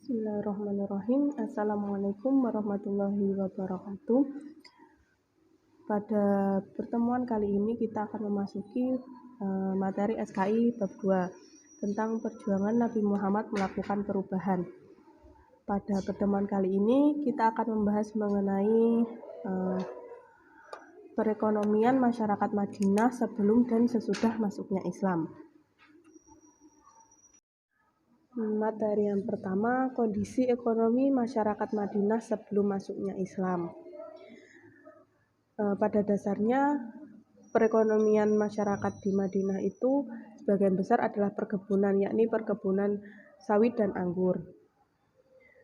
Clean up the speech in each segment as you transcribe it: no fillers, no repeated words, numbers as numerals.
Bismillahirrahmanirrahim. Assalamualaikum warahmatullahi wabarakatuh. Pada pertemuan kali ini kita akan memasuki materi SKI bab 2 tentang perjuangan Nabi Muhammad melakukan perubahan. Pada pertemuan kali ini kita akan membahas mengenai perekonomian masyarakat Madinah sebelum dan sesudah masuknya Islam. Materi yang pertama, kondisi ekonomi masyarakat Madinah sebelum masuknya Islam. Pada dasarnya, perekonomian masyarakat di Madinah itu sebagian besar adalah perkebunan, yakni perkebunan sawit dan anggur.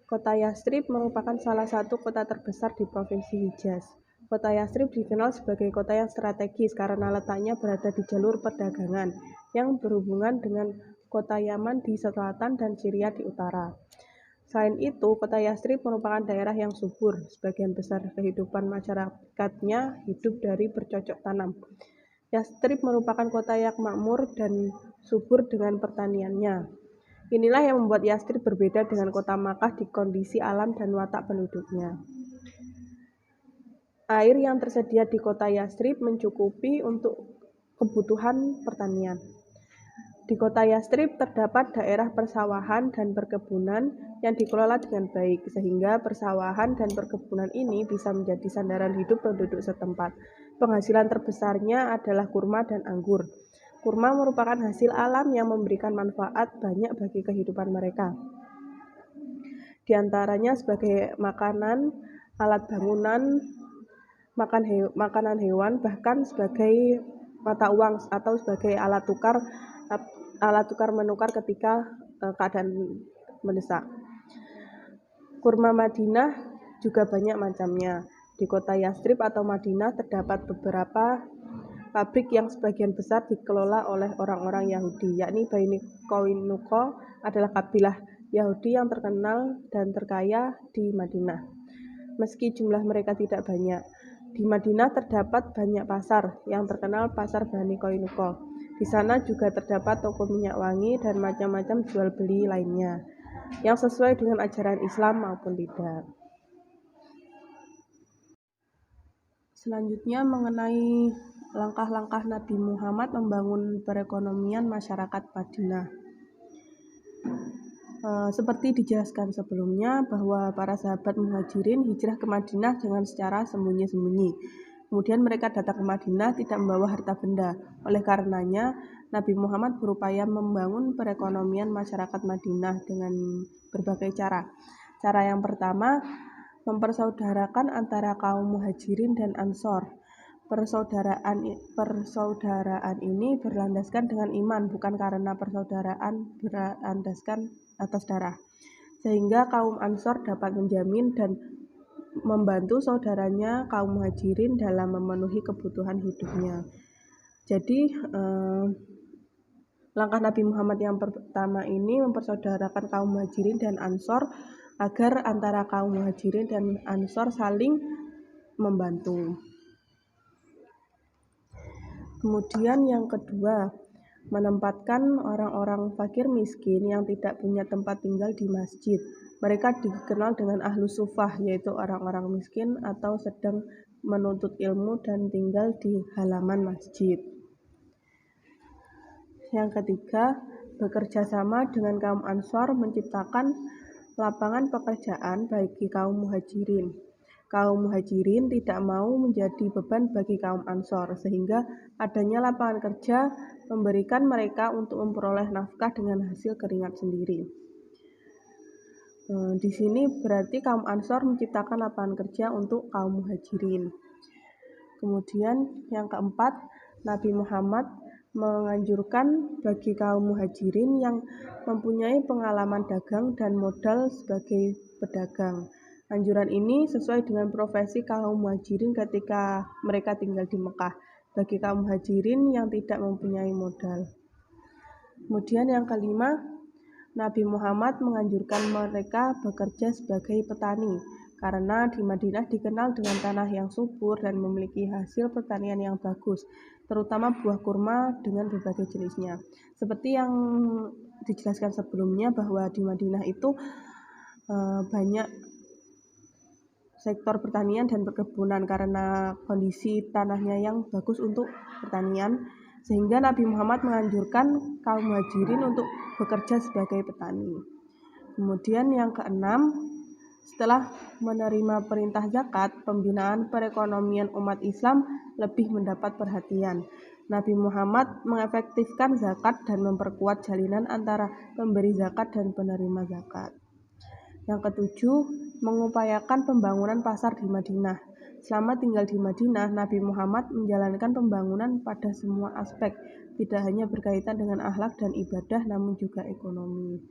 Kota Yathrib merupakan salah satu kota terbesar di Provinsi Hijaz. Kota Yathrib dikenal sebagai kota yang strategis karena letaknya berada di jalur perdagangan yang berhubungan dengan kota Yaman di selatan dan Syria di utara. Selain itu, kota Yathrib merupakan daerah yang subur. Sebagian besar kehidupan masyarakatnya hidup dari bercocok tanam. Yathrib merupakan kota yang makmur dan subur dengan pertaniannya. Inilah yang membuat Yathrib berbeda dengan kota Makkah di kondisi alam dan watak penduduknya. Air yang tersedia di kota Yathrib mencukupi untuk kebutuhan pertanian. Di kota Yathrib terdapat daerah persawahan dan perkebunan yang dikelola dengan baik, sehingga persawahan dan perkebunan ini bisa menjadi sandaran hidup penduduk setempat. Penghasilan terbesarnya adalah kurma dan anggur. Kurma merupakan hasil alam yang memberikan manfaat banyak bagi kehidupan mereka. Di antaranya sebagai makanan, alat bangunan, makanan hewan, bahkan sebagai mata uang atau sebagai alat tukar menukar ketika keadaan mendesak. Kurma Madinah juga banyak macamnya. Di kota Yathrib atau Madinah terdapat beberapa pabrik yang sebagian besar dikelola oleh orang-orang Yahudi, yakni Bani Qainuqa adalah kabilah Yahudi yang terkenal dan terkaya di Madinah. Meski jumlah mereka tidak banyak, di Madinah terdapat banyak pasar yang terkenal pasar Bani Qainuqa. Di sana juga terdapat toko minyak wangi dan macam-macam jual beli lainnya yang sesuai dengan ajaran Islam maupun tidak. Selanjutnya mengenai langkah-langkah Nabi Muhammad membangun perekonomian masyarakat Madinah. Seperti dijelaskan sebelumnya bahwa para sahabat Muhajirin hijrah ke Madinah dengan secara sembunyi-sembunyi. Kemudian mereka datang ke Madinah tidak membawa harta benda. Oleh karenanya, Nabi Muhammad berupaya membangun perekonomian masyarakat Madinah dengan berbagai cara. Cara yang pertama, mempersaudarakan antara kaum Muhajirin dan Ansor. Persaudaraan ini berlandaskan dengan iman, bukan karena persaudaraan berlandaskan atas darah. Sehingga kaum Ansor dapat menjamin dan membantu saudaranya kaum Muhajirin dalam memenuhi kebutuhan hidupnya. Jadi langkah Nabi Muhammad yang pertama ini mempersaudarakan kaum Muhajirin dan Ansor agar antara kaum Muhajirin dan Ansor saling membantu. Kemudian yang kedua, menempatkan orang-orang fakir miskin yang tidak punya tempat tinggal di masjid. Mereka dikenal dengan ahlus sufah, yaitu orang-orang miskin atau sedang menuntut ilmu dan tinggal di halaman masjid. Yang ketiga, bekerja sama dengan kaum Ansor menciptakan lapangan pekerjaan bagi kaum Muhajirin. Kaum Muhajirin tidak mau menjadi beban bagi kaum Ansor, sehingga adanya lapangan kerja memberikan mereka untuk memperoleh nafkah dengan hasil keringat sendiri. Di sini berarti kaum Ansor menciptakan lapangan kerja untuk kaum Muhajirin. Kemudian yang keempat, Nabi Muhammad menganjurkan bagi kaum Muhajirin yang mempunyai pengalaman dagang dan modal sebagai pedagang. Anjuran ini sesuai dengan profesi kaum Muhajirin ketika mereka tinggal di Mekah, bagi kaum Muhajirin yang tidak mempunyai modal. Kemudian yang kelima, Nabi Muhammad menganjurkan mereka bekerja sebagai petani, karena di Madinah dikenal dengan tanah yang subur dan memiliki hasil pertanian yang bagus, terutama buah kurma dengan berbagai jenisnya. Seperti yang dijelaskan sebelumnya bahwa di Madinah itu banyak sektor pertanian dan perkebunan karena kondisi tanahnya yang bagus untuk pertanian, sehingga Nabi Muhammad menganjurkan kaum muhajirin untuk bekerja sebagai petani. Kemudian yang keenam, setelah menerima perintah zakat, pembinaan perekonomian umat Islam lebih mendapat perhatian. Nabi Muhammad mengefektifkan zakat dan memperkuat jalinan antara pemberi zakat dan penerima zakat. Yang ketujuh, mengupayakan pembangunan pasar di Madinah. Selama tinggal di Madinah, Nabi Muhammad menjalankan pembangunan pada semua aspek, tidak hanya berkaitan dengan akhlak dan ibadah, namun juga ekonomi.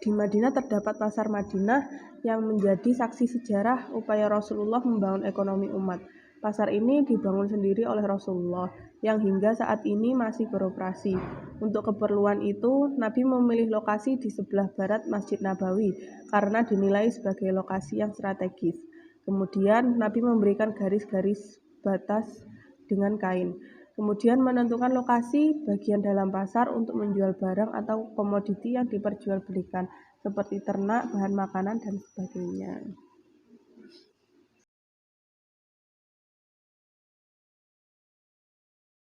Di Madinah terdapat pasar Madinah yang menjadi saksi sejarah upaya Rasulullah membangun ekonomi umat. Pasar ini dibangun sendiri oleh Rasulullah yang hingga saat ini masih beroperasi. Untuk keperluan itu, Nabi memilih lokasi di sebelah barat Masjid Nabawi karena dinilai sebagai lokasi yang strategis. Kemudian Nabi memberikan garis-garis batas dengan kain. Kemudian menentukan lokasi bagian dalam pasar untuk menjual barang atau komoditi yang diperjualbelikan seperti ternak, bahan makanan, dan sebagainya.